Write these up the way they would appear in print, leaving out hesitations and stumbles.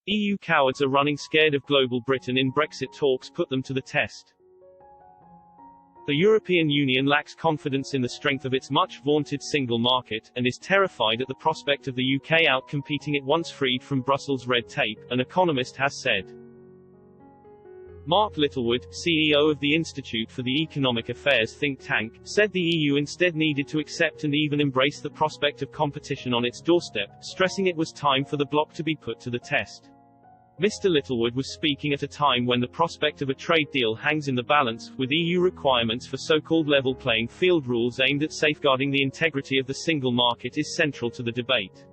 EU cowards are running scared of global Britain in Brexit talks put them to the test. The European Union lacks confidence in the strength of its much-vaunted single market, and is terrified at the prospect of the UK out-competing it once freed from Brussels red tape, an economist has said. Mark Littlewood, CEO of the Institute for the Economic Affairs think tank, said the EU instead needed to accept and even embrace the prospect of competition on its doorstep, stressing it was time for the bloc to be put to the test. Mr. Littlewood was speaking at a time when the prospect of a trade deal hangs in the balance, with EU requirements for so-called level playing field rules aimed at safeguarding the integrity of the single market is central to the debate.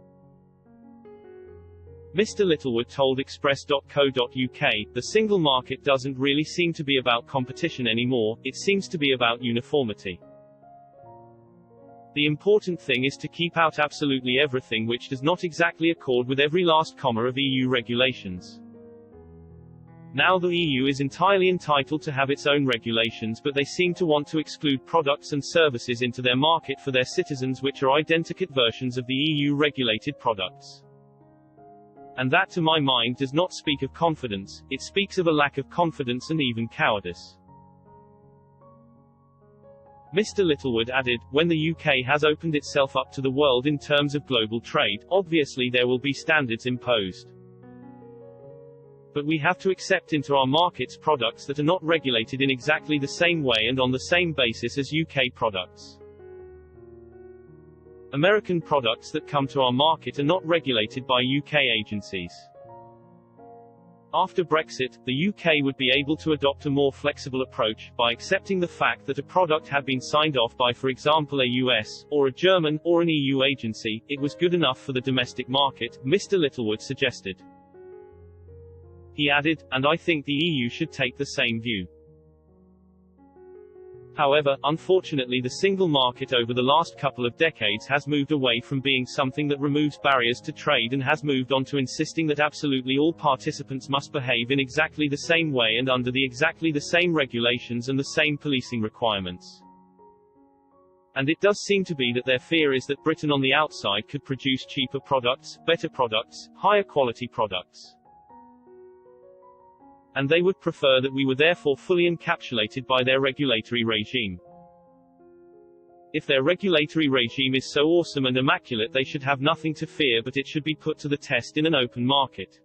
Mr. Littlewood told Express.co.uk, the single market doesn't really seem to be about competition anymore, it seems to be about uniformity. The important thing is to keep out absolutely everything which does not exactly accord with every last comma of EU regulations. Now the EU is entirely entitled to have its own regulations, but they seem to want to exclude products and services into their market for their citizens which are identical versions of the EU-regulated products. And that to my mind does not speak of confidence, it speaks of a lack of confidence and even cowardice. Mr. Littlewood added, when the UK has opened itself up to the world in terms of global trade, obviously there will be standards imposed. But we have to accept into our markets products that are not regulated in exactly the same way and on the same basis as UK products. American products that come to our market are not regulated by UK agencies. After Brexit, the UK would be able to adopt a more flexible approach, by accepting the fact that a product had been signed off by, for example, a US, or a German, or an EU agency, it was good enough for the domestic market, Mr. Littlewood suggested. He added, and I think the EU should take the same view. However, unfortunately the single market over the last couple of decades has moved away from being something that removes barriers to trade and has moved on to insisting that absolutely all participants must behave in exactly the same way and under exactly the same regulations and the same policing requirements. And it does seem to be that their fear is that Britain on the outside could produce cheaper products, better products, higher quality products. And they would prefer that we were therefore fully encapsulated by their regulatory regime. If their regulatory regime is so awesome and immaculate, they should have nothing to fear, but it should be put to the test in an open market.